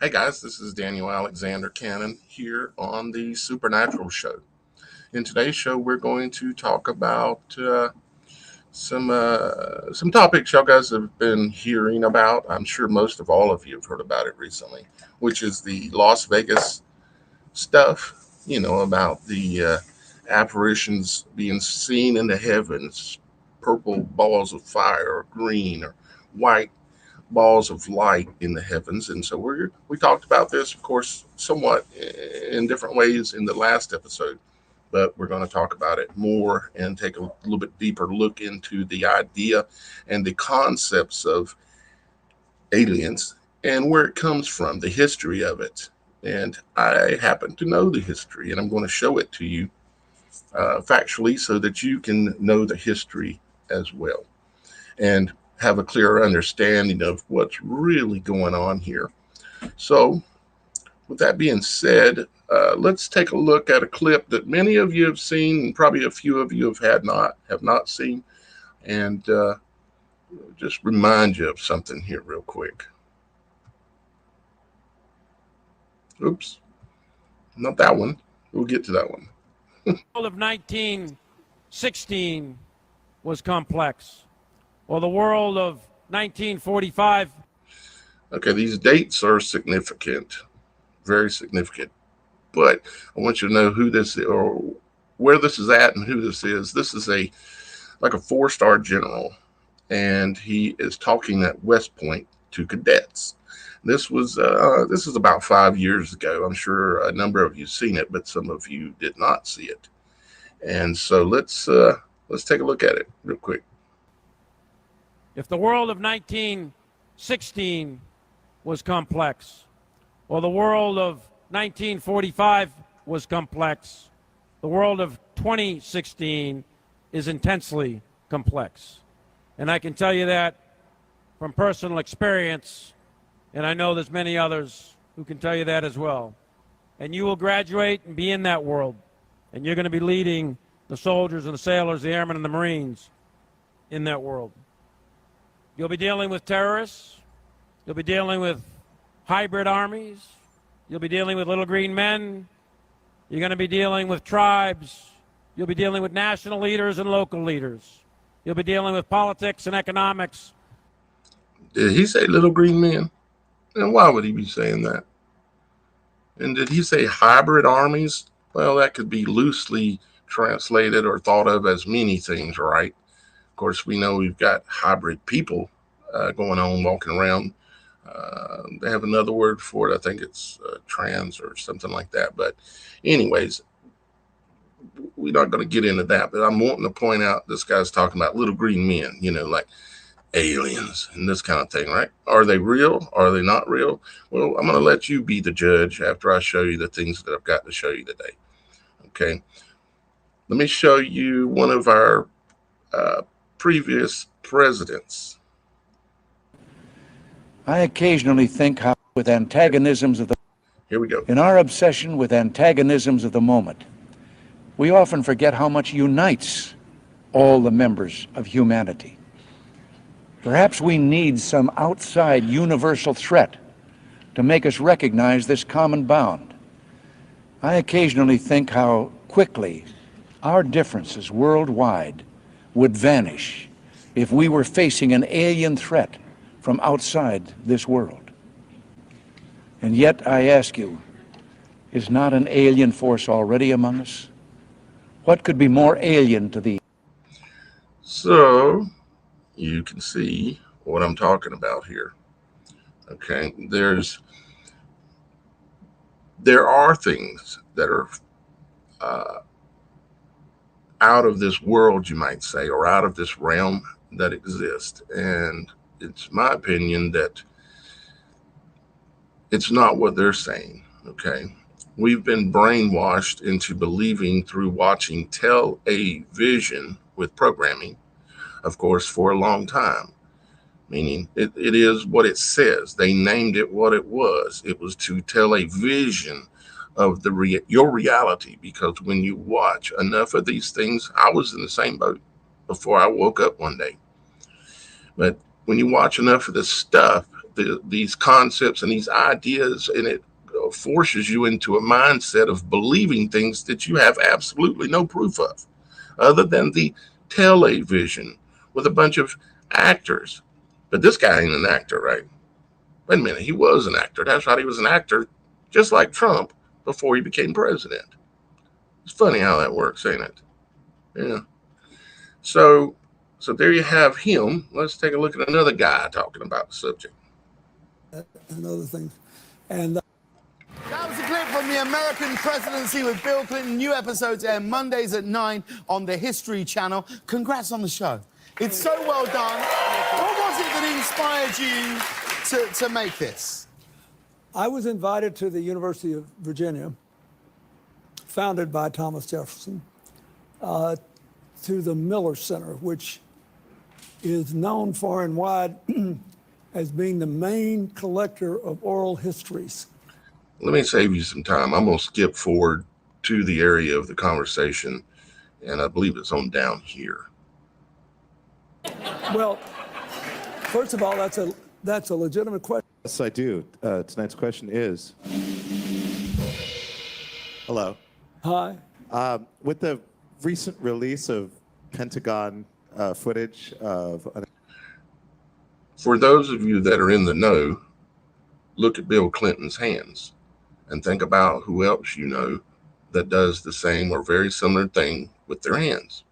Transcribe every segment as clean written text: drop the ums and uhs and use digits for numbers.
Hey guys, this is Daniel Alexander Cannon here on the Supernatural Show. In today's show, we're going to talk about some topics y'all guys have been hearing about. I'm sure most of all of you have heard about it recently, which is the Las Vegas stuff. You know about the apparitions being seen in the heavens, purple balls of fire, or green, or white balls of light in the heavens. And so we talked about this, of course, somewhat in different ways in the last episode, but we're going to talk about it more and take a little bit deeper look into the idea and the concepts of aliens and where it comes from, the history of it. And I happen to know the history, and I'm going to show it to you factually so that you can know the history as well and have a clearer understanding of what's really going on here. So, with that being said, let's take a look at a clip that many of you have seen, and probably a few of you have not seen, and just remind you of something here real quick. Oops, not that one. We'll get to that one. World of 1916 was complex. Well, the world of 1945. Okay, these dates are significant, very significant. But I want you to know who this is, or where this is at, and who this is. This is a four-star general, and he is talking at West Point to cadets. This is about 5 years ago. I'm sure a number of you seen it, but some of you did not see it. And so let's take a look at it real quick. If the world of 1916 was complex, well, the world of 1945 was complex, the world of 2016 is intensely complex. And I can tell you that from personal experience, and I know there's many others who can tell you that as well. And you will graduate and be in that world, and you're going to be leading the soldiers and the sailors, the airmen and the Marines in that world. You'll be dealing with terrorists. You'll be dealing with hybrid armies. You'll be dealing with little green men. You're going to be dealing with tribes. You'll be dealing with national leaders and local leaders. You'll be dealing with politics and economics. Did he say little green men? And why would he be saying that? And did he say hybrid armies? Well, that could be loosely translated or thought of as many things, right? Of course, we know we've got hybrid people going on, walking around. They have another word for it. I think it's trans or something like that. But anyways, we're not going to get into that. But I'm wanting to point out this guy's talking about little green men, like aliens and this kind of thing, right? Are they real? Are they not real? Well, I'm going to let you be the judge after I show you the things that I've got to show you today. Okay. Let me show you one of our previous presidents. I occasionally think how with antagonisms of the... Here we go. In our obsession with antagonisms of the moment, we often forget how much unites all the members of humanity. Perhaps we need some outside universal threat to make us recognize this common bound. I occasionally think how quickly our differences worldwide would vanish if we were facing an alien threat from outside this world. And yet, I ask you, is not an alien force already among us? What could be more alien to thee? So, you can see what I'm talking about here. Okay, there are things that are out of this world, you might say, or out of this realm that exist. And it's my opinion that it's not what they're saying. Okay. We've been brainwashed into believing through watching television with programming, of course, for a long time. Meaning it is what it says. They named it what it was. It was to tell a vision of your reality, because when you watch enough of these things, I was in the same boat before I woke up one day. But when you watch enough of this stuff, these concepts and these ideas, and it forces you into a mindset of believing things that you have absolutely no proof of, other than the television with a bunch of actors. But this guy ain't an actor, right? Wait a minute, he was an actor. That's right, he was an actor, just like Trump before he became president. It's funny how that works, ain't it? Yeah. So there you have him. Let's take a look at another guy talking about the subject. And other things. And that was a clip from the American Presidency with Bill Clinton. New episodes air Mondays at 9 on the History Channel. Congrats on the show. It's so well done. What was it that inspired you to make this? I was invited to the University of Virginia, founded by Thomas Jefferson, to the Miller Center, which is known far and wide as being the main collector of oral histories. Let me save you some time. I'm going to skip forward to the area of the conversation, and I believe it's on down here. Well, first of all, that's a legitimate question. Yes, I do. Tonight's question is, hello. Hi. With the recent release of Pentagon footage of... For those of you that are in the know, look at Bill Clinton's hands and think about who else you know that does the same or very similar thing with their hands.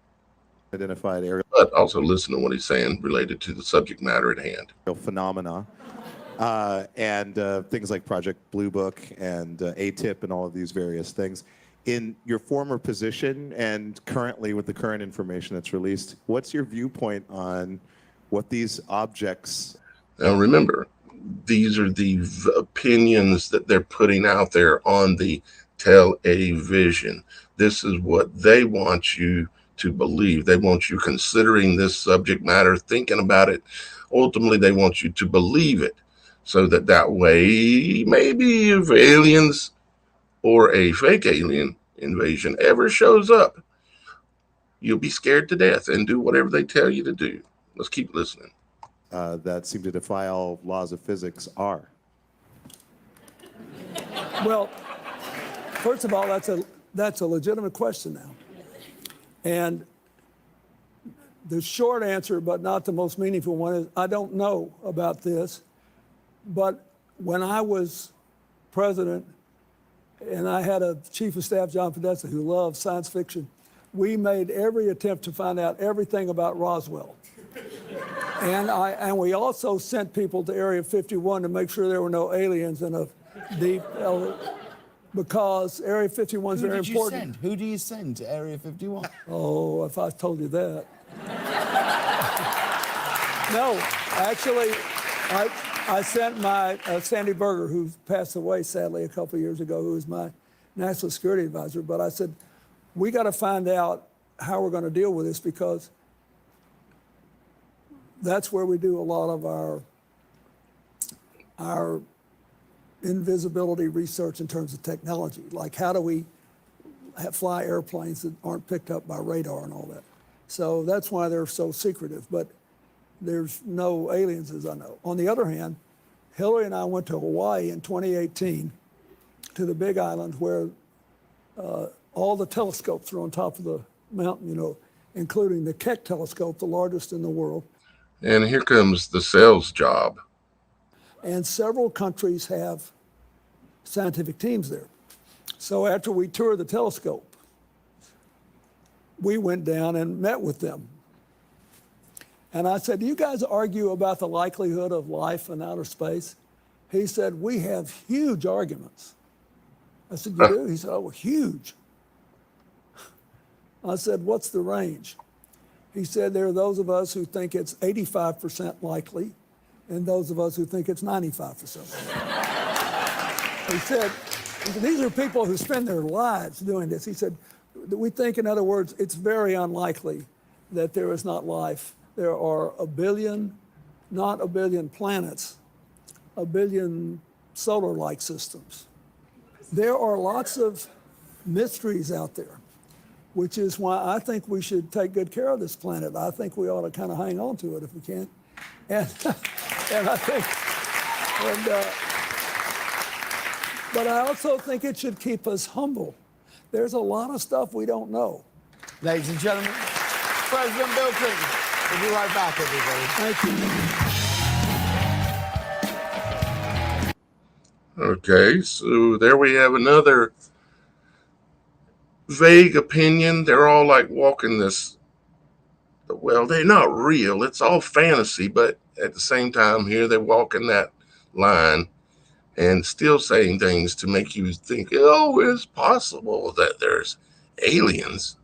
Identified aerial But also listen to what he's saying related to the subject matter at hand. phenomena and things like Project Blue Book and ATIP and all of these various things. In your former position and currently with the current information that's released, what's your viewpoint on what these objects... Now remember, these are the opinions that they're putting out there on the television. This is what they want you to believe. They want you considering this subject matter, thinking about it. Ultimately, they want you to believe it, so that way, maybe if aliens or a fake alien invasion ever shows up, you'll be scared to death and do whatever they tell you to do. Let's keep listening. that seem to defy all laws of physics are? Well, first of all, that's a legitimate question now. And the short answer, but not the most meaningful one, is I don't know about this. But when I was president and I had a chief of staff, John Podesta, who loved science fiction, we made every attempt to find out everything about Roswell. And we also sent people to Area 51 to make sure there were no aliens in a deep, because Area 51 is very important. Who do you send to Area 51? Oh, if I told you that. No, actually, I sent my Sandy Berger, who passed away sadly a couple of years ago, who was my national security advisor. But I said, we got to find out how we're going to deal with this, because that's where we do a lot of our invisibility research in terms of technology. Like, how do we fly airplanes that aren't picked up by radar and all that? So that's why they're so secretive. But there's no aliens, as I know. On the other hand, Hillary and I went to Hawaii in 2018 to the Big Island, where all the telescopes are on top of the mountain, you know, including the Keck telescope, the largest in the world. And here comes the sales job. And several countries have scientific teams there. So after we toured the telescope, we went down and met with them. And I said, do you guys argue about the likelihood of life in outer space? He said, we have huge arguments. I said, you do? He said, oh, huge. I said, what's the range? He said, there are those of us who think it's 85% likely, and those of us who think it's 95%. He said, these are people who spend their lives doing this. He said, we think, in other words, it's very unlikely that there is not life. There are a billion, not a billion planets, a billion solar-like systems. There are lots of mysteries out there, which is why I think we should take good care of this planet. I think we ought to kind of hang on to it if we can. And I And, but I also think it should keep us humble. There's a lot of stuff we don't know. Ladies and gentlemen, President Bill Clinton. We'll be right back, everybody. Thank you. Okay, so there we have another vague opinion. They're all like walking this, well, they're not real. It's all fantasy, but at the same time, here they're walking that line and still saying things to make you think, oh, it's possible that there's aliens,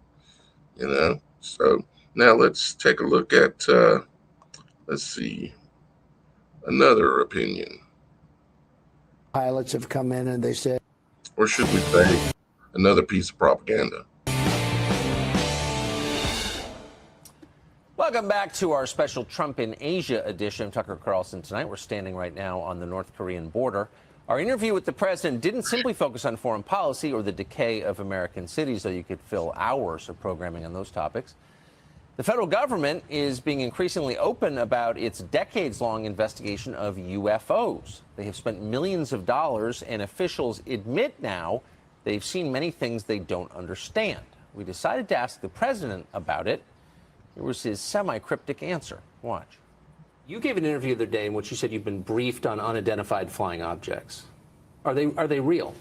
you know? So now let's take a look at, let's see, another opinion. Pilots have come in and they said, Or should we say another piece of propaganda? Welcome back to our special Trump in Asia edition. I'm Tucker Carlson tonight. We're standing right now on the North Korean border. Our interview with the president didn't simply focus on foreign policy or the decay of American cities, though you could fill hours of programming on those topics. The federal government is being increasingly open about its decades-long investigation of UFOs. They have spent millions of dollars, and officials admit now they've seen many things they don't understand. We decided to ask the president about it. Here was his semi-cryptic answer. Watch. You gave an interview the other day in which you said you've been briefed on unidentified flying objects. Are they real?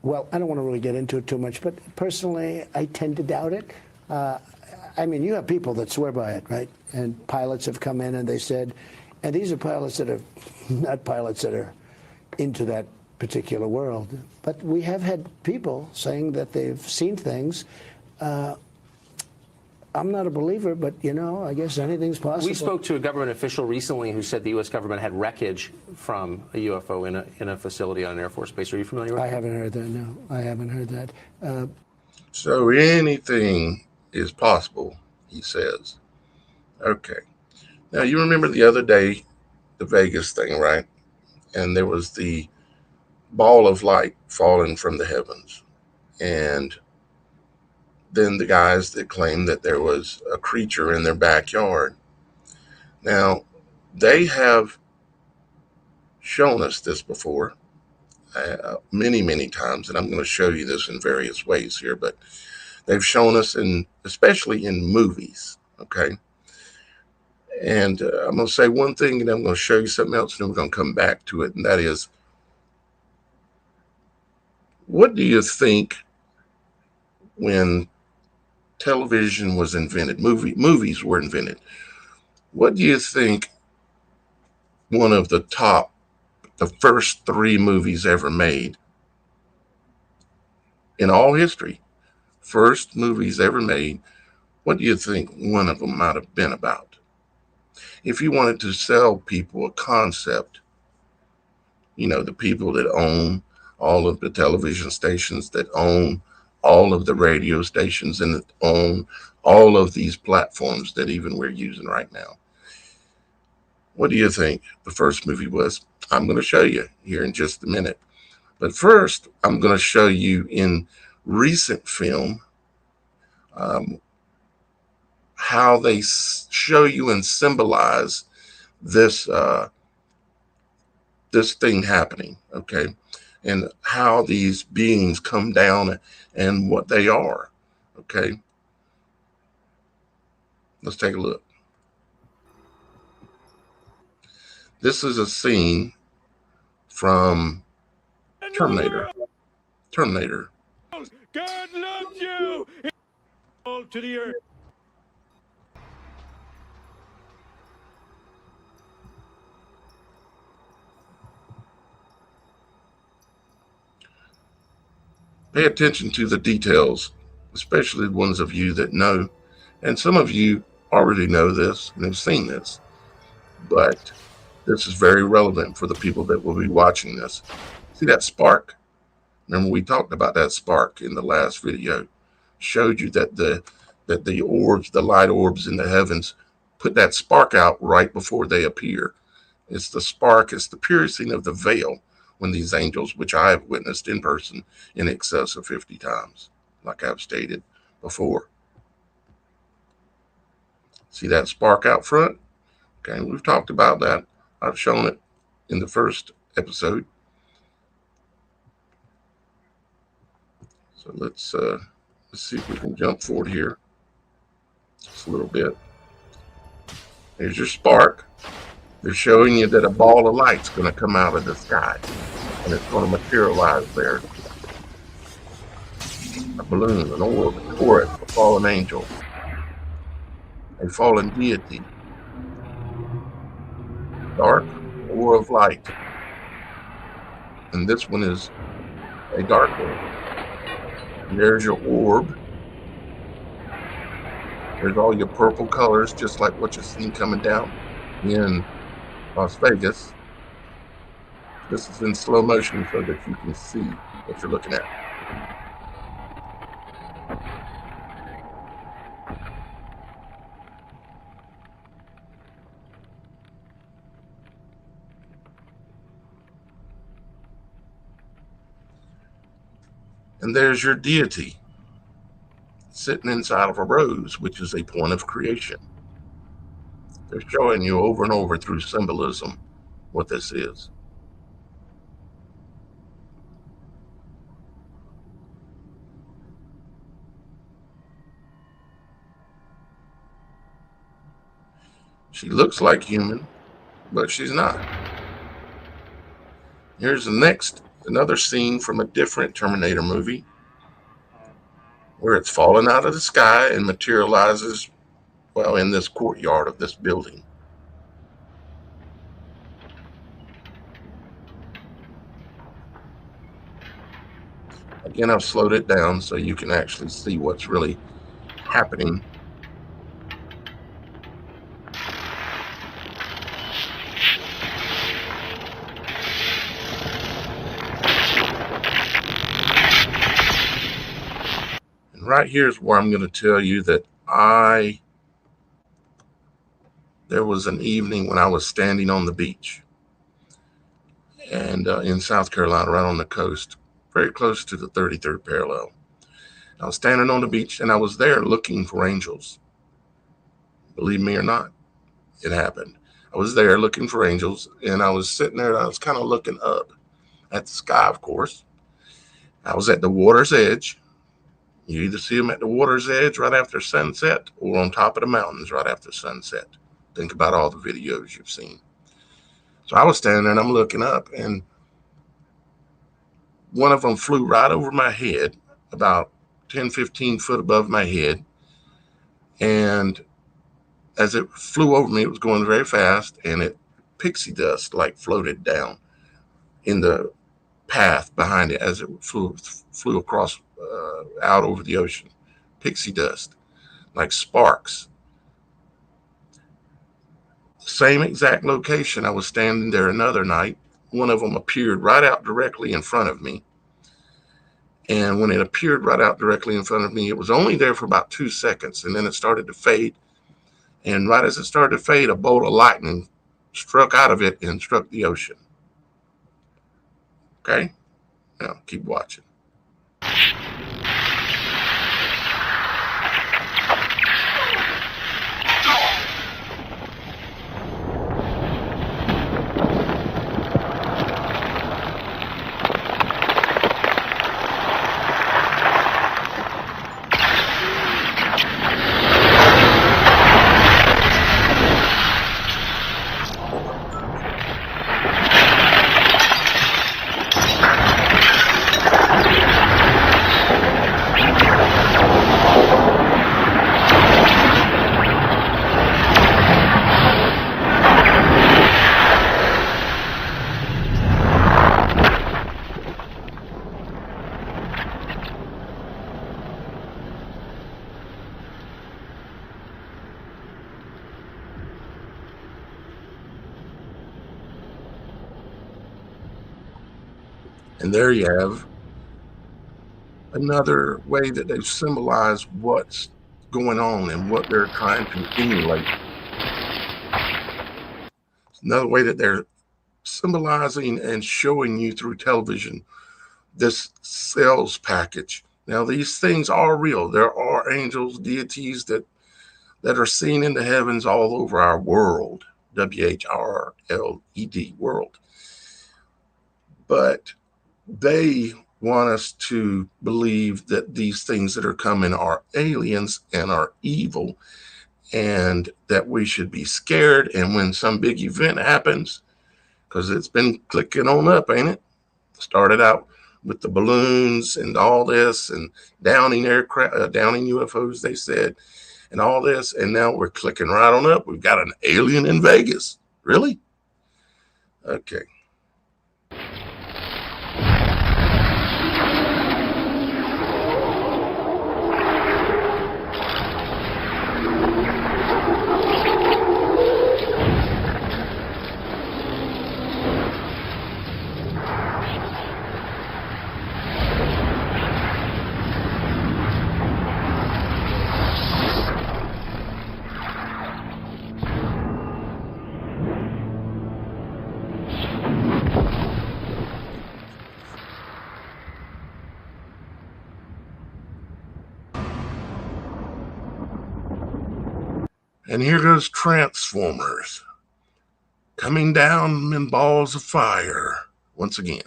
well, I don't want to really get into it too much, but personally, I tend to doubt it. I mean, you have people that swear by it, right? And pilots have come in and they said, and these are pilots that are not pilots that are into that particular world, but we have had people saying that they've seen things. I'm not a believer, but, you know, I guess anything's possible. We spoke to a government official recently who said the U.S. government had wreckage from a UFO in a facility on an Air Force base. Are you familiar with that? I haven't heard that, no. I haven't heard that. So anything is possible, he says. Okay. Now, you remember the other day, the Vegas thing, right? And there was the ball of light falling from the heavens. And then the guys that claimed that there was a creature in their backyard. Now, they have shown us this before many, many times, and I'm going to show you this in various ways here, but they've shown us, especially in movies, okay? And I'm going to say one thing, and I'm going to show you something else, and then we're going to come back to it, and that is, what do you think when television was invented, movies were invented? What do you think one of the first 3 movies ever made in all history, first movies ever made, what do you think one of them might have been about? If you wanted to sell people a concept, you know, the people that own all of the television stations, that own all of the radio stations, and that own all of these platforms that even we're using right now. What do you think the first movie was? I'm going to show you here in just a minute. But first, I'm going to show you in recent film how they show you and symbolize this this thing happening, okay? And how these beings come down and what they are, okay? Let's take a look. This is a scene from Terminator. Terminator. God loves you. All to the earth. Pay attention to the details, especially the ones of you that know. And some of you already know this and have seen this, but this is very relevant for the people that will be watching this. See that spark? Remember, we talked about that spark in the last video. Showed you that the orbs, the light orbs in the heavens, put that spark out right before they appear. It's the spark, it's the piercing of the veil when these angels, which I have witnessed in person in excess of 50 times, like I've stated before. See that spark out front? Okay, we've talked about that. I've shown it in the first episode. So let's see if we can jump forward here just a little bit. There's your spark. They're showing you that a ball of light's going to come out of the sky, and it's going to materialize there. A balloon, an orb, a torus, a fallen angel, a fallen deity. Dark, or of light. And this one is a dark one. And there's your orb. There's all your purple colors, just like what you're seeing coming down in Las Vegas. This is in slow motion so that you can see what you're looking at. And there's your deity sitting inside of a rose, which is a point of creation. They're showing you over and over through symbolism what this is. She looks like human, but she's not. Here's the next, another scene from a different Terminator movie where it's fallen out of the sky and materializes, well, in this courtyard of this building. Again, I've slowed it down so you can actually see what's really happening. Right here's where I'm going to tell you that there was an evening when I was standing on the beach and in South Carolina, right on the coast, very close to the 33rd parallel. I was standing on the beach and I was there looking for angels. Believe me or not, it happened. I was there looking for angels, and I was sitting there and I was kind of looking up at the sky, of course. I was at the water's edge. You either see them at the water's edge right after sunset or on top of the mountains right after sunset. Think about all the videos you've seen. So I was standing there and I'm looking up, and one of them flew right over my head, about 10, 15 foot above my head. And as it flew over me, it was going very fast, and it pixie dust like floated down in the path behind it as it flew across out over the ocean. Pixie dust, like sparks. Same exact location. I was standing there another night. One of them appeared right out directly in front of me. And when it appeared right out directly in front of me, it was only there for about 2 seconds, and then it started to fade. And right as it started to fade, a bolt of lightning struck out of it and struck the ocean. Okay? Now, keep watching. And there you have another way that they've symbolized what's going on and what they're trying to emulate. Another way that they're symbolizing and showing you through television this sales package. Now, these things are real. There are angels, deities that are seen in the heavens all over our world, WHRLED, world. but they want us to believe that these things that are coming are aliens and are evil, and that we should be scared. And when some big event happens, because it's been clicking on up, ain't it? Started out with the balloons and all this, and downing aircraft, downing UFOs, they said, and all this, and now we're clicking right on up. We've got an alien in Vegas. Really? Okay. And here goes Transformers coming down in balls of fire once again.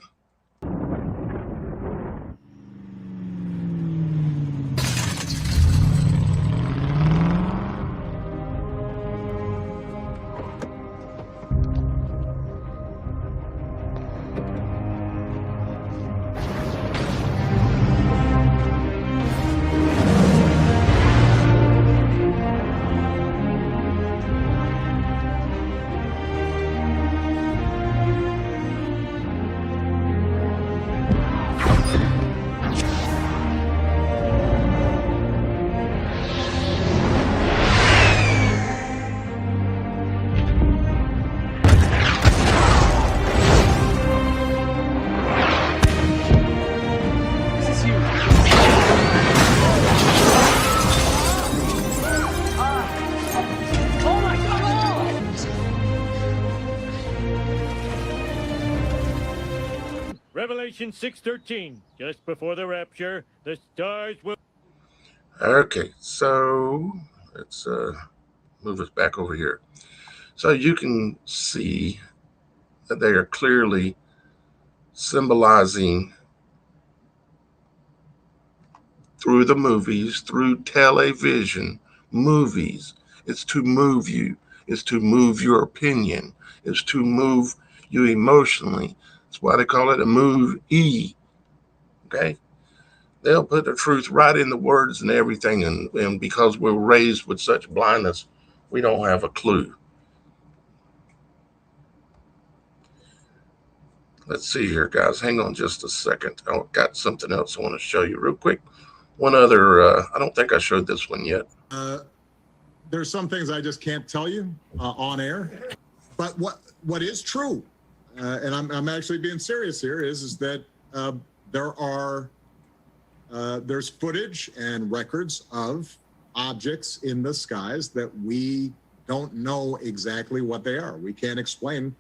Revelation 6:13. Just before the rapture, the stars will. Okay, so let's move us back over here. So you can see that they are clearly symbolizing through the movies, through television, movies. It's to move you. It's to move your opinion. It's to move you emotionally. That's why they call it a move-e. Okay? They'll put the truth right in the words and everything. And because we're raised with such blindness, we don't have a clue. Let's see here, guys. Hang on just a second. I've got something else I want to show you real quick. One other, I don't think I showed this one yet. There's some things I just can't tell you on air. But what is true, and I'm actually being serious here, is that there's footage and records of objects in the skies that we don't know exactly what they are. We can't explain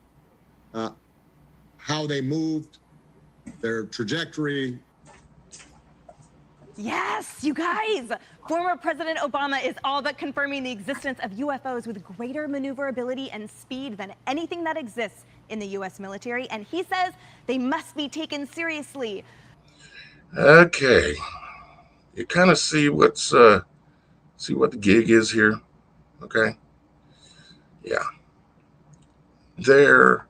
how they moved, their trajectory. Yes, you guys! Former President Obama is all but confirming the existence of UFOs with greater maneuverability and speed than anything that exists in the U.S. military, and he says they must be taken seriously. Okay, you kind of see what the gig is here. Okay, yeah, they're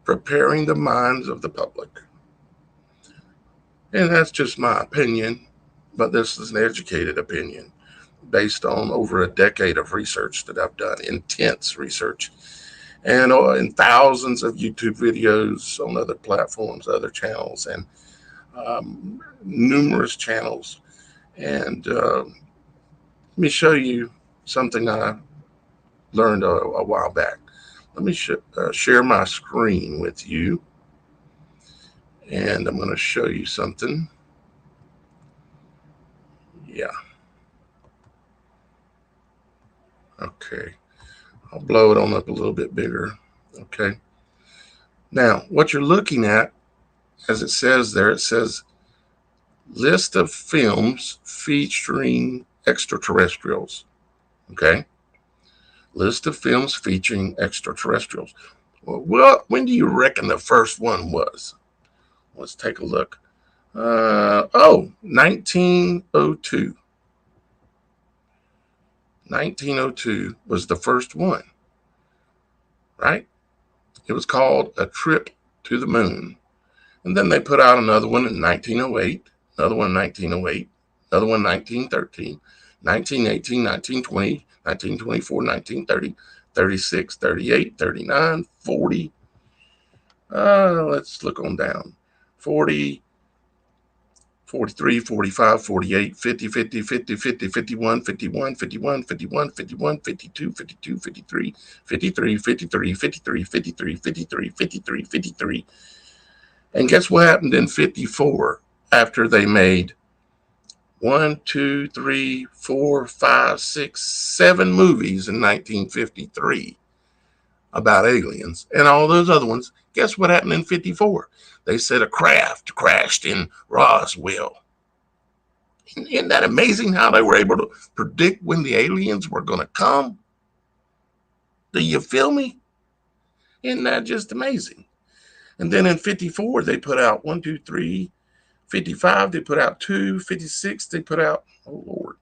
preparing the minds of the public, and that's just my opinion. But this is an educated opinion based on over a decade of research that I've done, intense research, and in thousands of YouTube videos on other platforms, other channels, and numerous channels. And let me show you something I learned a while back. Let me share my screen with you, and I'm going to show you something. Yeah. Okay. I'll blow it on up a little bit bigger. Okay. Now, what you're looking at, as it says there, it says list of films featuring extraterrestrials. Okay. List of films featuring extraterrestrials. Well, when do you reckon the first one was? Let's take a look. 1902. 1902 was the first one, right? It was called A Trip to the Moon. And then they put out another one in 1908, another one in 1908, another one in 1913, 1918, 1920, 1924, 1930, 36, 38, 39, 40. Let's look on down. 40, 43, 45, 48, 50, 50, 50, 50, 51, 51, 51, 51, 51, 52, 52, 53, 53, 53, 53, 53, 53, 53, 53. And guess what happened in 54 after they made 1, 2, 3, 4, 5, 6, 7 movies in 1953 about aliens and all those other ones? Guess what happened in 54? They said a craft crashed in Roswell. Isn't that amazing how they were able to predict when the aliens were going to come? Do you feel me? Isn't that just amazing? And then in 54, they put out 1, 2, 3, 55, they put out 2, 56, they put out, oh Lord,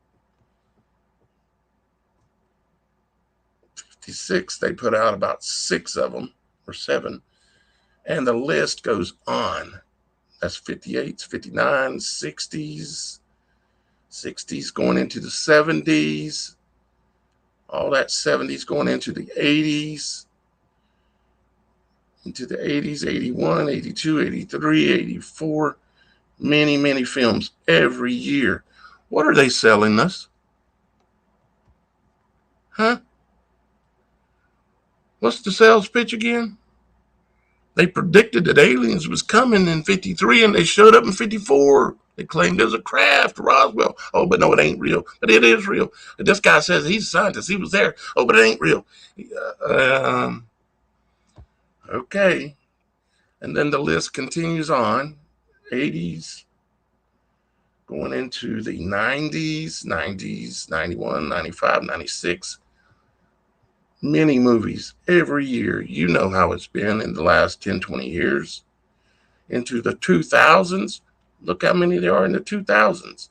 56, they put out about 6 of them or 7. And the list goes on. That's 58s, 59s, 60s going into the 70s, all that 70s going into the 80s, into the 80s, 81, 82, 83, 84, many, many films every year. What are they selling us? Huh? What's the sales pitch again? They predicted that aliens was coming in 53 and they showed up in 54. They claimed there's a craft, Roswell. Oh, but no, it ain't real. But it is real. This guy says he's a scientist. He was there. Oh, but it ain't real. Okay. And then the list continues on. 80s, going into the 90s, 91, 95, 96. Many movies every year. You know how it's been in the last 10, 20 years. Into the 2000s. Look how many there are in the 2000s.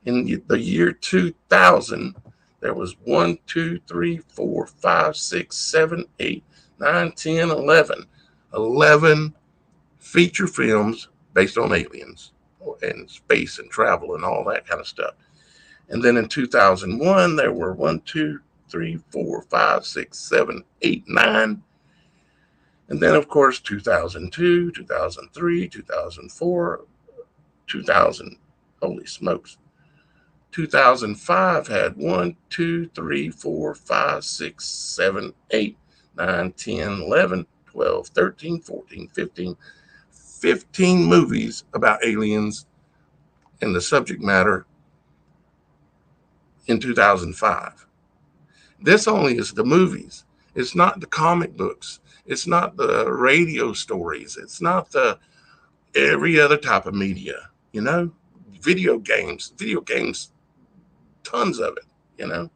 In the year 2000, there was 1, 2, 3, 4, 5, 6, 7, 8, 9, 10, 11. 11 feature films based on aliens and space and travel and all that kind of stuff. And then in 2001, there were 1, 2, 3, 4, 5, 6, 7, 8, 9. And then, of course, 2002, 2003, 2004, 2000. Holy smokes. 2005 had 1, 2, 3, 4, 5, 6, 7, 8, 9, 10, 11, 12, 13, 14, 15. 15 movies about aliens and the subject matter in 2005. This only is the movies. It's not the comic books. It's not the radio stories. It's not the every other type of media, you know, video games, tons of it, you know.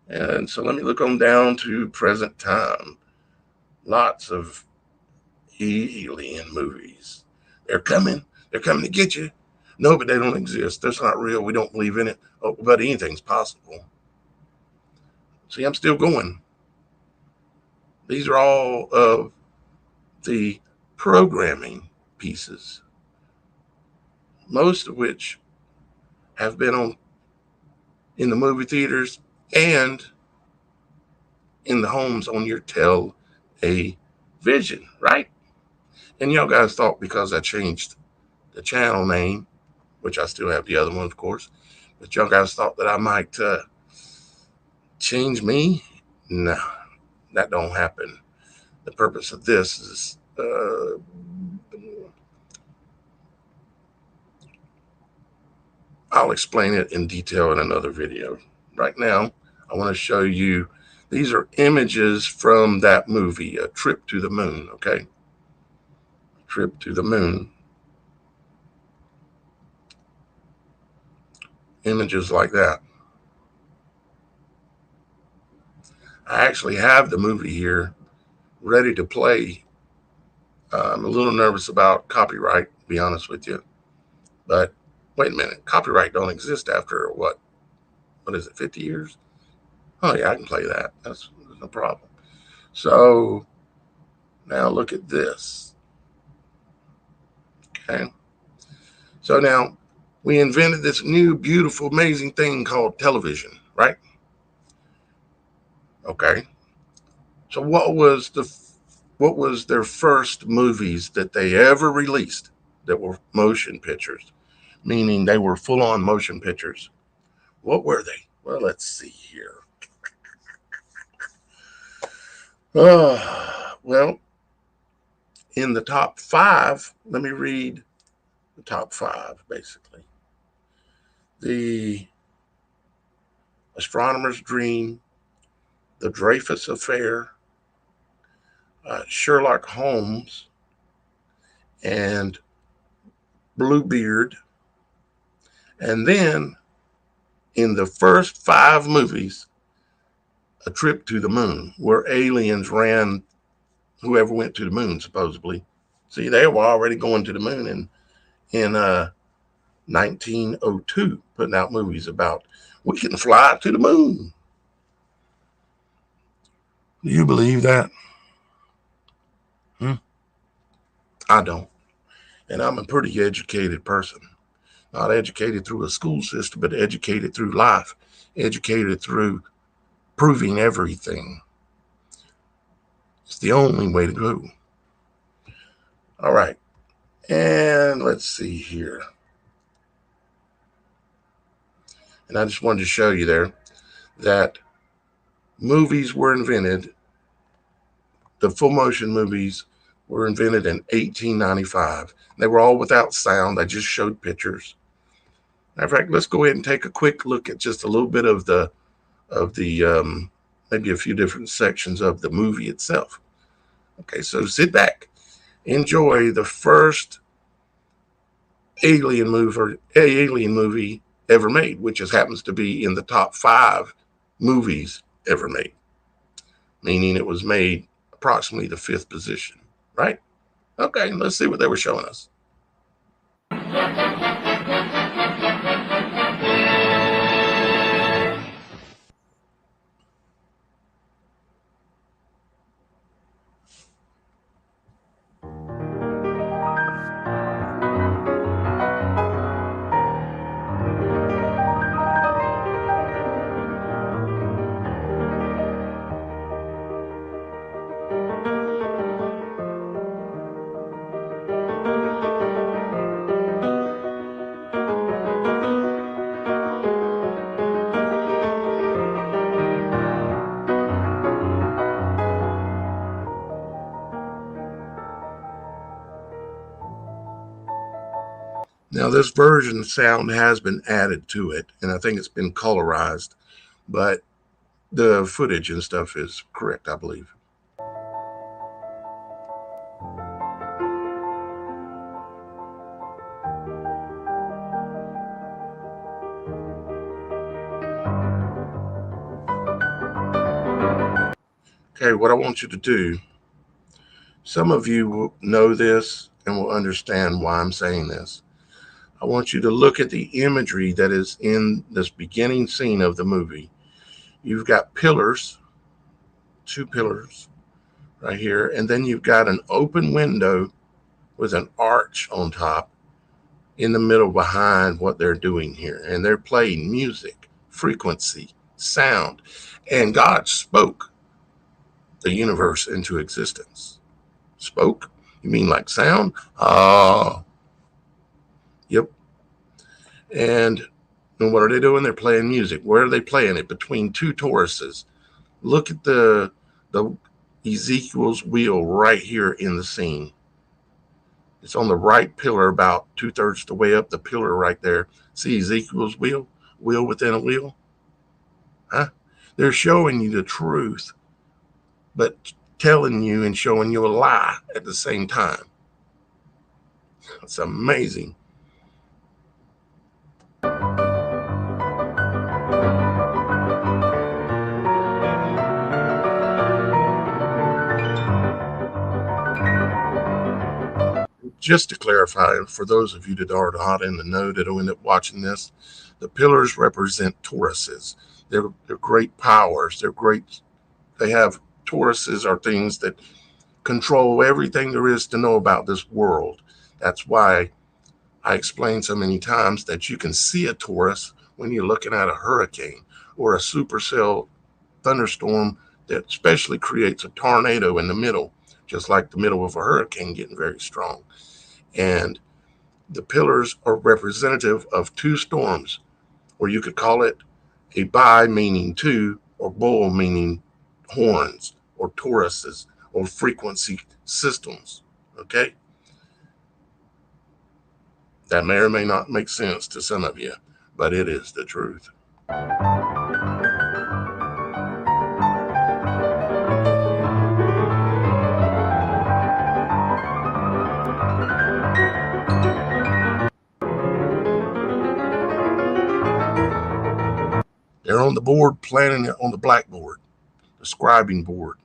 And so let me look on down to present time. Lots of alien movies. They're coming to get you. No, but they don't exist. That's not real. We don't believe in it. Oh, but anything's possible. See, I'm still going. These are all of the programming pieces, most of which have been on in the movie theaters and in the homes on your television, right? And y'all guys thought because I changed the channel name, which I still have the other one, of course, but y'all guys thought that I might change me. No, that don't happen. The purpose of this is I'll explain it in detail in another video. Right now, I want to show you, these are images from that movie, A Trip to the Moon, okay? Trip to the Moon. Images like that. I actually have the movie here ready to play. I'm a little nervous about copyright, to be honest with you. But wait a minute, copyright don't exist after what is it, 50 years? Oh yeah, I can play that. That's no problem. So now look at this. Okay. So now we invented this new, beautiful, amazing thing called television, right? Okay. So what was their first movies that they ever released that were motion pictures, meaning they were full-on motion pictures? What were they? Well, let's see here. Well, in the top 5, let me read the top 5, basically. The Astronomer's Dream, The Dreyfus Affair, Sherlock Holmes, and Bluebeard. And then in the first 5 movies, A Trip to the Moon, where aliens ran whoever went to the moon, supposedly. See, they were already going to the moon in 1902, putting out movies about, we can fly to the moon. Do you believe that? I don't. And I'm a pretty educated person. Not educated through a school system, but educated through life, educated through proving everything. It's the only way to go. All right. And let's see here. And I just wanted to show you there that movies were invented. The full motion movies were invented in 1895. They were all without sound. I just showed pictures. Matter of fact, let's go ahead and take a quick look at just a little bit of the maybe a few different sections of the movie itself. Okay, so sit back, enjoy the first alien movie ever made, which happens to be in the top 5 movies ever made, meaning it was made approximately the 5th position, right? Okay, let's see what they were showing us. Now, this version sound has been added to it, and I think it's been colorized, but the footage and stuff is correct, I believe. Okay, what I want you to do, some of you will know this and will understand why I'm saying this. I want you to look at the imagery that is in this beginning scene of the movie. You've got pillars, 2 pillars right here, and then you've got an open window with an arch on top in the middle behind what they're doing here. And they're playing music, frequency, sound, and God spoke the universe into existence. Spoke? You mean like sound? Yep. And what are they doing? They're playing music. Where are they playing it? Between 2 Tauruses. Look at the Ezekiel's wheel right here in the scene. It's on the right pillar, about 2/3 the way up the pillar right there. See Ezekiel's wheel within a wheel? Huh? They're showing you the truth, but telling you and showing you a lie at the same time. It's amazing. just to clarify, for those of you that are not in the know that will end up watching this, the pillars represent Tauruses. They're great powers. They're great. They have Tauruses are things that control everything there is to know about this world. That's why I explained so many times that you can see a Taurus when you're looking at a hurricane or a supercell thunderstorm that especially creates a tornado in the middle, just like the middle of a hurricane getting very strong. And the pillars are representative of two storms, or you could call it a bi meaning two, or bull meaning horns, or Tauruses, or frequency systems. Okay? That may or may not make sense to some of you, but it is the truth. They're on the board planning it on the blackboard, the scribing board,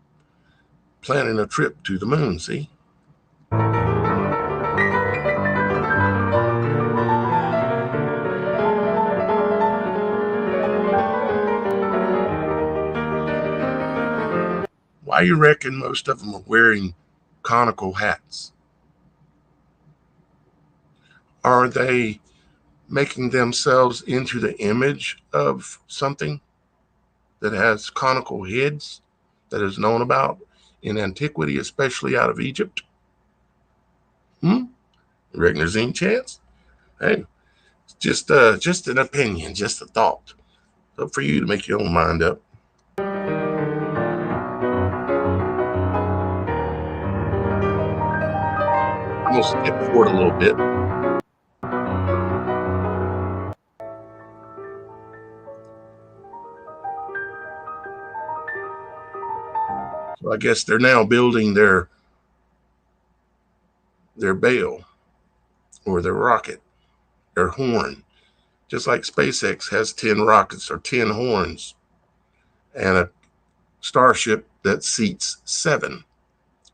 planning a trip to the moon, see? Why you reckon most of them are wearing conical hats? Are they making themselves into the image of something that has conical heads that is known about in antiquity, especially out of Egypt? You reckon there's any chance? Hey, it's just an opinion, just a thought. It's up for you to make your own mind up. I'm going to skip forward a little bit. So I guess they're now building their Bale or their rocket, their horn, just like SpaceX has 10 rockets or 10 horns and a Starship that seats 7.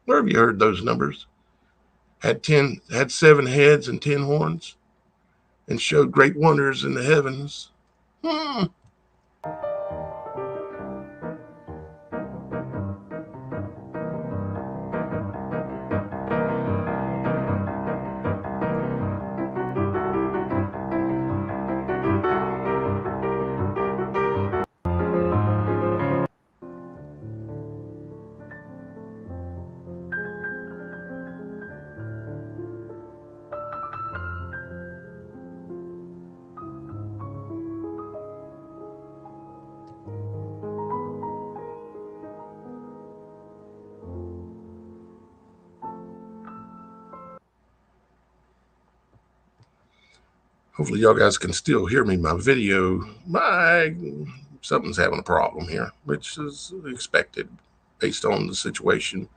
Where have you heard those numbers? Had 7 heads and 10 horns and showed great wonders in the heavens. Hopefully y'all guys can still hear me. My video, something's having a problem here, which is expected based on the situation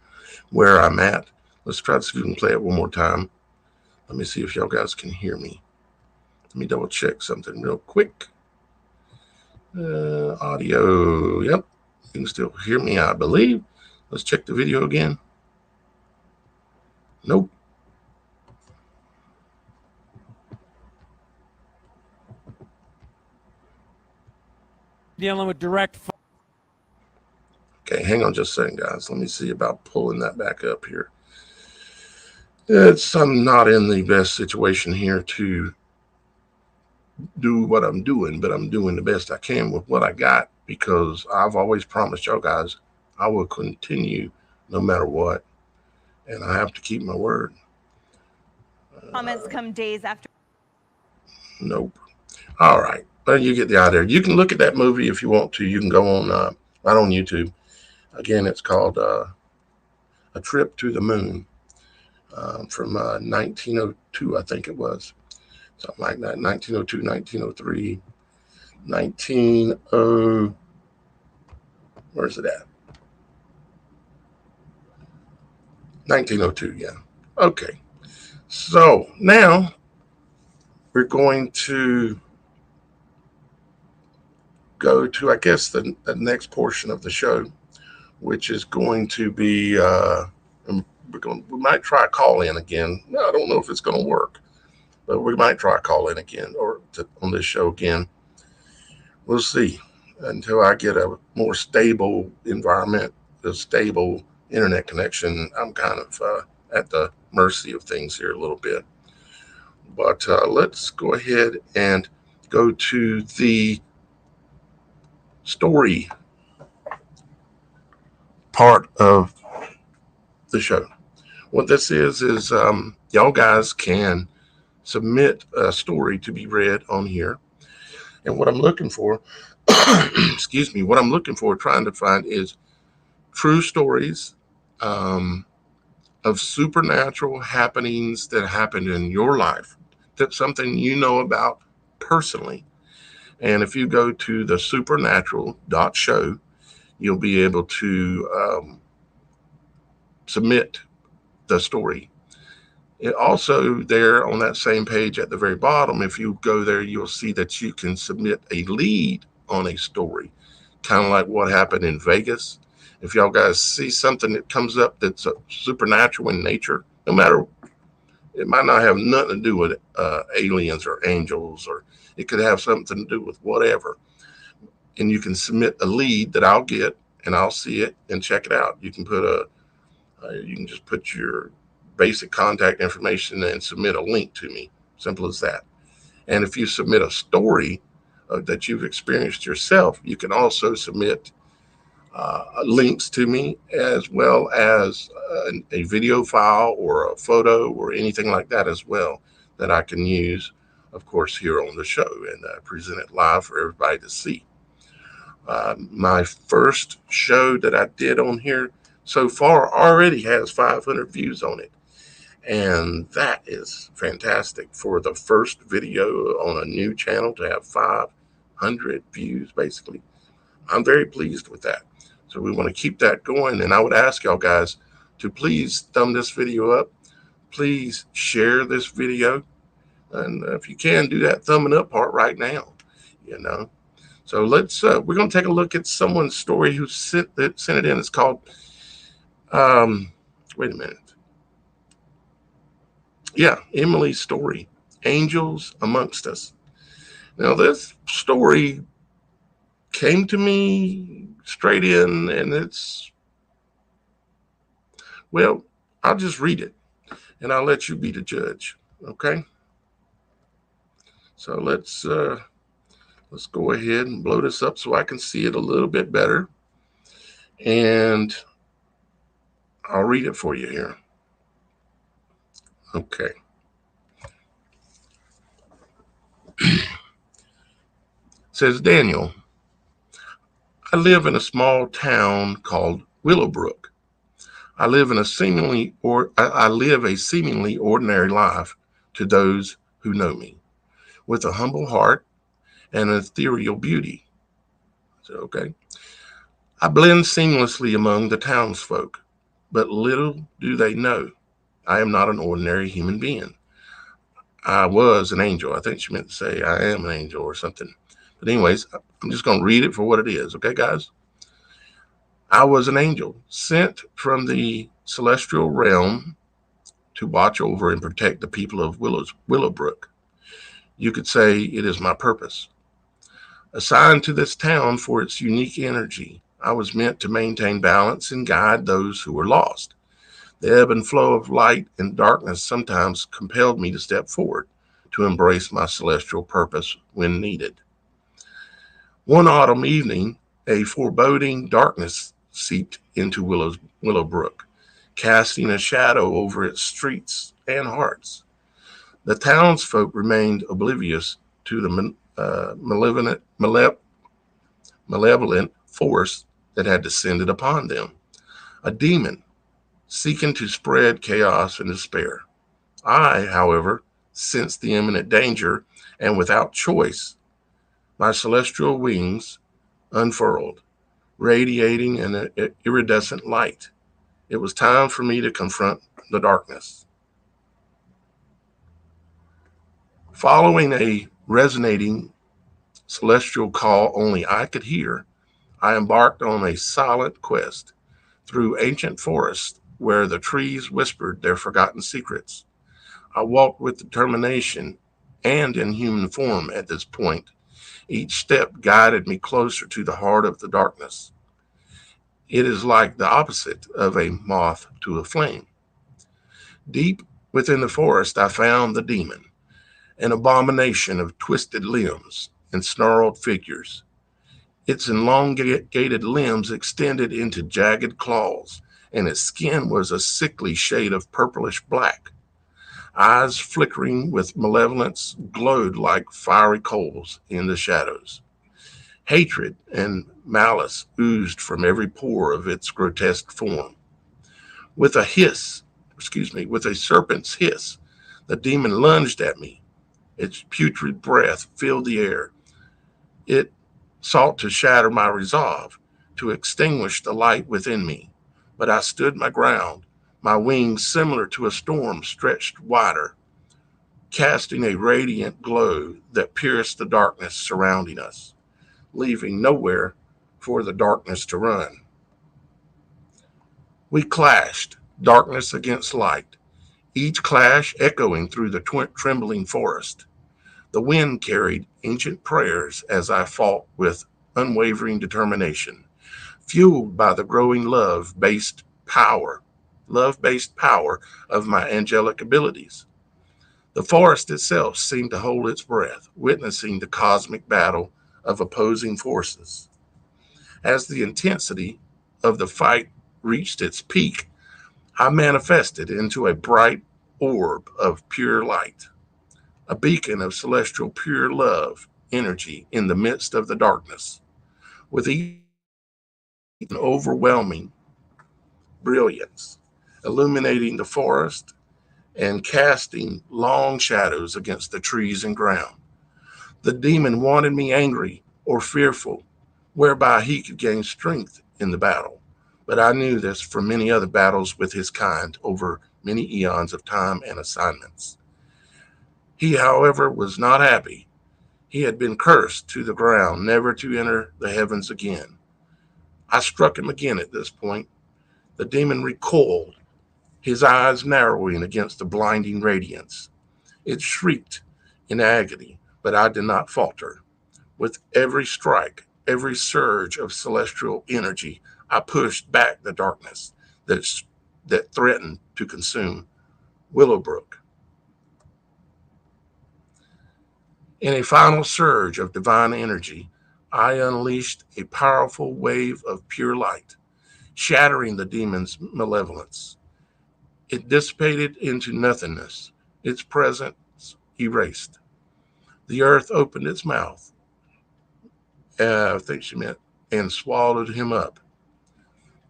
where I'm at. Let's try to see if we can play it one more time. Let me see if y'all guys can hear me. Let me double check something real quick. Audio, yep. You can still hear me, I believe. Let's check the video again. Nope. Dealing with direct. Okay, hang on just a second, guys. Let me see about pulling that back up here. I'm not in the best situation here to do what I'm doing, but I'm doing the best I can with what I got because I've always promised y'all guys I will continue no matter what, and I have to keep my word. Comments come days after. Nope. All right. But you get the idea. You can look at that movie if you want to. You can go on right on YouTube. Again, it's called A Trip to the Moon from 1902, I think it was. Something like that. 1902, 1903, 1900. Where's it at? 1902, yeah. Okay. So now we're going to go to, I guess, the next portion of the show, which is going to be we might try call in again. I don't know if it's going to work, but we might try call in again on this show again. We'll see until I get a more stable environment, a stable internet connection. I'm kind of at the mercy of things here a little bit. But let's go ahead and go to the story part of the show. What this is y'all guys can submit a story to be read on here. And what I'm looking for, excuse me, what I'm looking for, trying to find is true stories of supernatural happenings that happened in your life. That's something you know about personally. And if you go to the supernatural.show, you'll be able to submit the story. It also, there on that same page at the very bottom, if you go there, you'll see that you can submit a lead on a story, kind of like what happened in Vegas. If y'all guys see something that comes up that's supernatural in nature, no matter, it might not have nothing to do with aliens or angels, or it could have something to do with whatever. And you can submit a lead that I'll get, and I'll see it and check it out. You can put you can just put your basic contact information and submit a link to me. Simple as that. And if you submit a story that you've experienced yourself, you can also submit links to me, as well as a video file or a photo or anything like that as well, that I can use, of course, here on the show and present it live for everybody to see. My first show that I did on here so far already has 500 views on it. And that is fantastic for the first video on a new channel to have 500 views, basically. I'm very pleased with that. So we want to keep that going. And I would ask y'all guys to please thumb this video up. Please share this video. And if you can, do that thumbing up part right now, you know. So let's, we're going to take a look at someone's story who sent it in. It's called, wait a minute. Yeah, Emily's story, Angels Amongst Us. Now, this story came to me straight in, and it's, well, I'll just read it, and I'll let you be the judge, okay? So let's go ahead and blow this up so I can see it a little bit better, and I'll read it for you here. Okay. It says, Daniel, I live in a small town called Willowbrook. I live a seemingly ordinary life to those who know me, with a humble heart and an ethereal beauty. So, okay. I blend seamlessly among the townsfolk, but little do they know I am not an ordinary human being. I was an angel. I think she meant to say I am an angel or something. But anyways, I'm just going to read it for what it is. Okay, guys? I was an angel sent from the celestial realm to watch over and protect the people of Willowbrook. You could say it is my purpose. Assigned to this town for its unique energy, I was meant to maintain balance and guide those who were lost. The ebb and flow of light and darkness sometimes compelled me to step forward to embrace my celestial purpose when needed. One autumn evening, a foreboding darkness seeped into Willowbrook, casting a shadow over its streets and hearts. The townsfolk remained oblivious to the malevolent force that had descended upon them, a demon seeking to spread chaos and despair. I, however, sensed the imminent danger, and without choice, my celestial wings unfurled, radiating an iridescent light. It was time for me to confront the darkness. Following a resonating celestial call only I could hear, I embarked on a silent quest through ancient forests where the trees whispered their forgotten secrets. I walked with determination and in human form at this point. Each step guided me closer to the heart of the darkness. It is like the opposite of a moth to a flame. Deep within the forest, I found the demon, an abomination of twisted limbs and snarled figures. Its elongated limbs extended into jagged claws, and its skin was a sickly shade of purplish black. Eyes flickering with malevolence glowed like fiery coals in the shadows. Hatred and malice oozed from every pore of its grotesque form. With a serpent's hiss, the demon lunged at me. Its putrid breath filled the air. It sought to shatter my resolve, to extinguish the light within me. But I stood my ground, my wings similar to a storm stretched wider, casting a radiant glow that pierced the darkness surrounding us, leaving nowhere for the darkness to run. We clashed, darkness against light, each clash echoing through the trembling forest. The wind carried ancient prayers as I fought with unwavering determination, fueled by the growing love-based power of my angelic abilities. The forest itself seemed to hold its breath, witnessing the cosmic battle of opposing forces. As the intensity of the fight reached its peak, I manifested into a bright orb of pure light, a beacon of celestial pure love energy in the midst of the darkness, with an overwhelming brilliance, illuminating the forest and casting long shadows against the trees and ground. The demon wanted me angry or fearful, whereby he could gain strength in the battle. But I knew this from many other battles with his kind over many eons of time and assignments. He, however, was not happy. He had been cursed to the ground, never to enter the heavens again. I struck him again at this point. The demon recoiled, his eyes narrowing against the blinding radiance. It shrieked in agony, but I did not falter. With every strike, every surge of celestial energy, I pushed back the darkness that threatened to consume Willowbrook. In a final surge of divine energy, I unleashed a powerful wave of pure light, shattering the demon's malevolence. It dissipated into nothingness, its presence erased. The earth opened its mouth, I think she meant, and swallowed him up.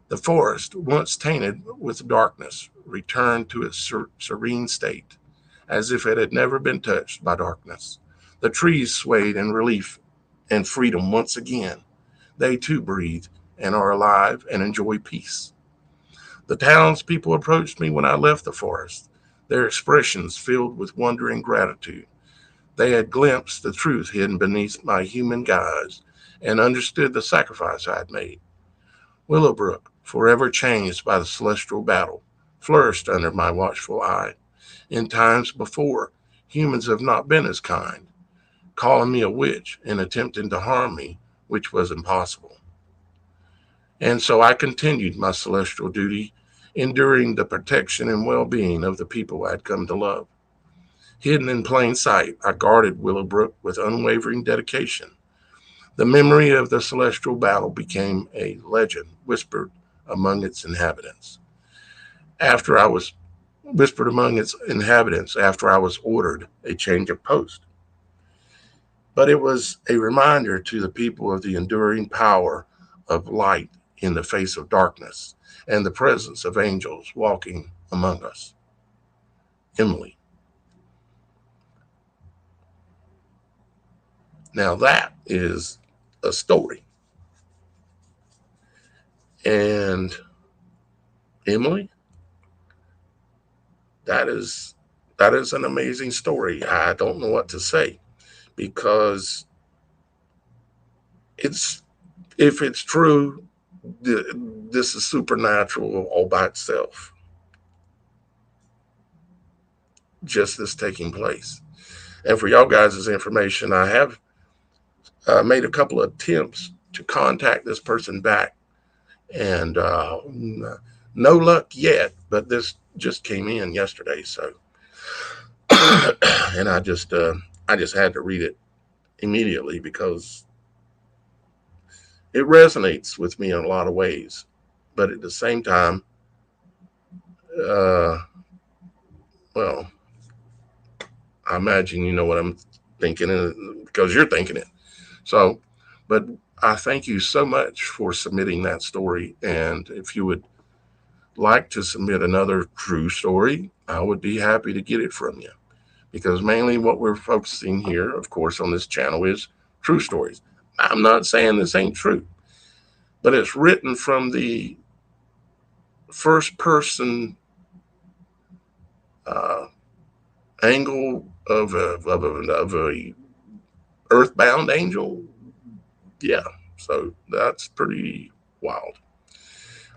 The forest, once tainted with darkness, returned to its serene state, as if it had never been touched by darkness. The trees swayed in relief and freedom once again. They too breathe and are alive and enjoy peace. The townspeople approached me when I left the forest, their expressions filled with wonder and gratitude. They had glimpsed the truth hidden beneath my human guise and understood the sacrifice I had made. Willowbrook, forever changed by the celestial battle, flourished under my watchful eye. In times before, humans have not been as kind, calling me a witch and attempting to harm me, which was impossible. And so I continued my celestial duty, enduring the protection and well-being of the people I had come to love. Hidden in plain sight, I guarded Willowbrook with unwavering dedication. The memory of the celestial battle became a legend whispered among its inhabitants. After I was ordered a change of post. But it was a reminder to the people of the enduring power of light in the face of darkness and the presence of angels walking among us. Emily. Now that is a story. And Emily, that is an amazing story. I don't know what to say, because if it's true, this is supernatural all by itself. just this taking place. And for y'all guys' information, I have made a couple of attempts to contact this person back, and no luck yet, but this just came in yesterday. So, and I just had to read it immediately because it resonates with me in a lot of ways. But at the same time, well, I imagine you know what I'm thinking because you're thinking it. So, but I thank you so much for submitting that story. And if you would like to submit another true story, I would be happy to get it from you. Because mainly what we're focusing here, of course, on this channel is true stories. I'm not saying this ain't true, but it's written from the first person angle of a earthbound angel. Yeah, so that's pretty wild.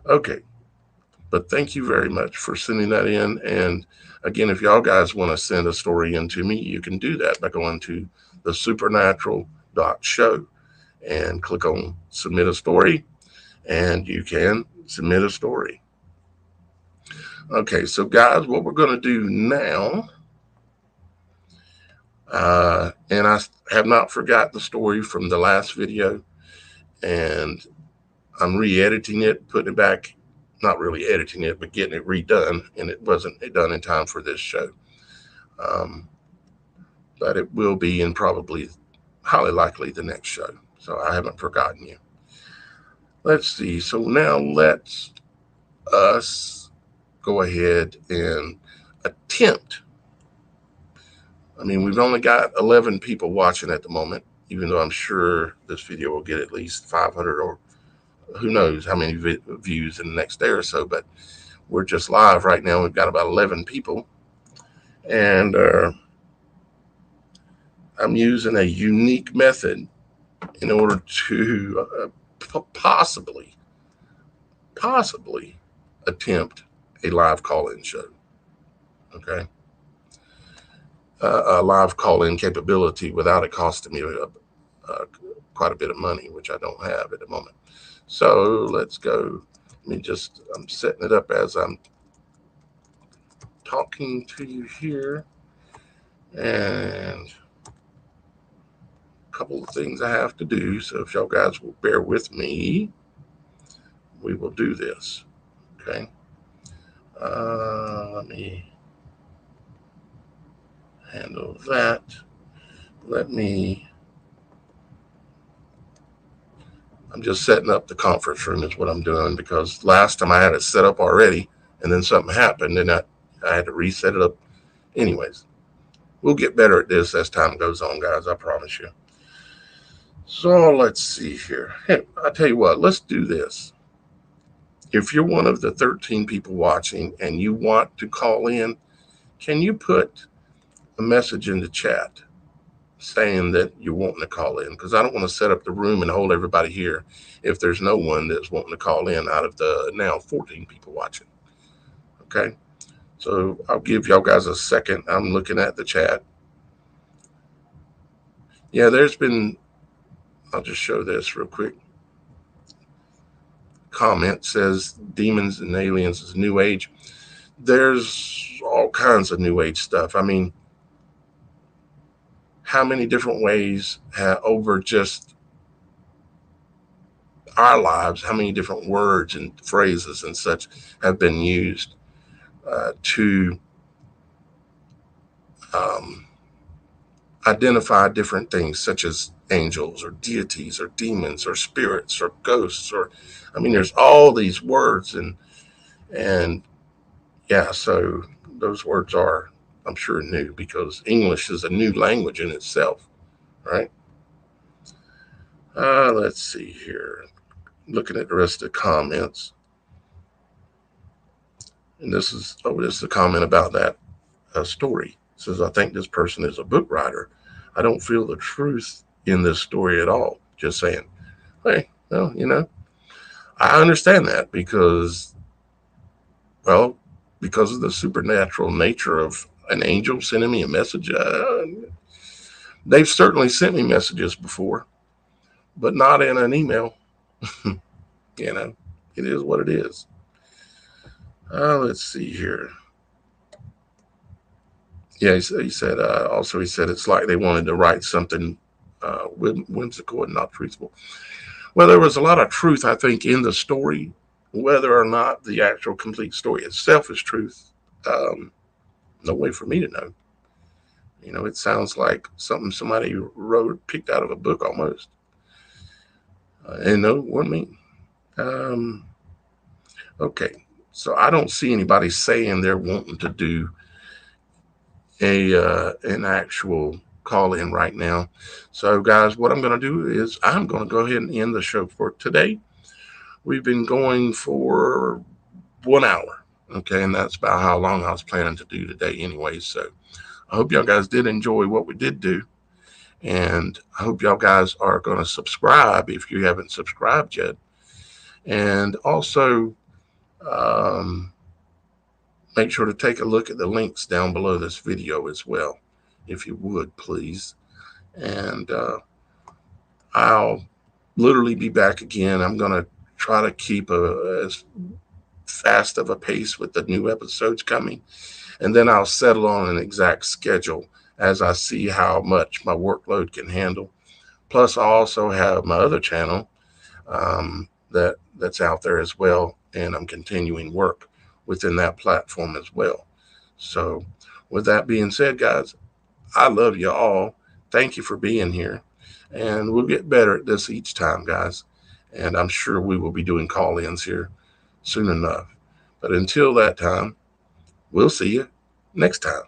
Okay, but thank you very much for sending that in. And again, if y'all guys want to send a story in to me, you can do that by going to thesupernatural.show and click on submit a story, and you can submit a story. Okay, so guys, what we're going to do now, and I have not forgot the story from the last video, and I'm re-editing it, putting it back, not really editing it, but getting it redone, and it wasn't done in time for this show. But it will be in probably, highly likely, the next show. So I haven't forgotten you. Let's see. So now let's us go ahead and attempt. I mean, we've only got 11 people watching at the moment, even though I'm sure this video will get at least 500 or who knows how many views in the next day or so. But we're just live right now. We've got about 11 people. And I'm using a unique method in order to possibly attempt a live call-in show. Okay. A live call-in capability without it costing me quite a bit of money, which I don't have at the moment. So let's go. I'm setting it up as I'm talking to you here. And a couple of things I have to do. So if y'all guys will bear with me, we will do this. Okay. Let me handle that. I'm just setting up the conference room is what I'm doing, because last time I had it set up already and then something happened and I had to reset it up. Anyways, we'll get better at this as time goes on, guys. I promise you. So let's see here. Hey, I'll tell you what, let's do this. If you're one of the 13 people watching and you want to call in, can you put a message in the chat saying that you're wanting to call in? Because I don't want to set up the room and hold everybody here if there's no one that's wanting to call in out of the now 14 people watching. Okay, so I'll give y'all guys a second. I'm looking at the chat. Yeah, I'll just show this real quick. Comment says demons and aliens is new age. There's all kinds of new age stuff. I mean, how many different ways over just our lives, how many different words and phrases and such have been used to identify different things, such as angels or deities or demons or spirits or ghosts, or I mean, there's all these words and yeah, so those words are, I'm sure, new, because English is a new language in itself, right? Let's see here. Looking at the rest of the comments. And this is a comment about that story. It says, I think this person is a book writer. I don't feel the truth in this story at all. Just saying. Hey, well, I understand that because of the supernatural nature of an angel sending me a message. They've certainly sent me messages before, but not in an email. You know, it is what it is. Let's see here. Yeah, he said also, he said it's like they wanted to write something whimsical and not truthful. Well, there was a lot of truth, I think, in the story. Whether or not the actual complete story itself is truth, no way for me to know. You know, it sounds like something somebody wrote, picked out of a book almost. And no, what I mean. Okay, so I don't see anybody saying they're wanting to do an actual call in right now. So guys, what I'm going to do is I'm going to go ahead and end the show for today. We've been going for 1 hour. Okay, and that's about how long I was planning to do today anyway. So I hope y'all guys did enjoy what we did do. And I hope y'all guys are going to subscribe if you haven't subscribed yet. And also make sure to take a look at the links down below this video as well, if you would, please. And I'll literally be back again. I'm going to try to keep as fast of a pace with the new episodes coming. And then I'll settle on an exact schedule as I see how much my workload can handle. Plus, I also have my other channel that's out there as well. And I'm continuing work within that platform as well. So with that being said, guys, I love you all. Thank you for being here. And we'll get better at this each time, guys. And I'm sure we will be doing call-ins here soon enough. But until that time, we'll see you next time.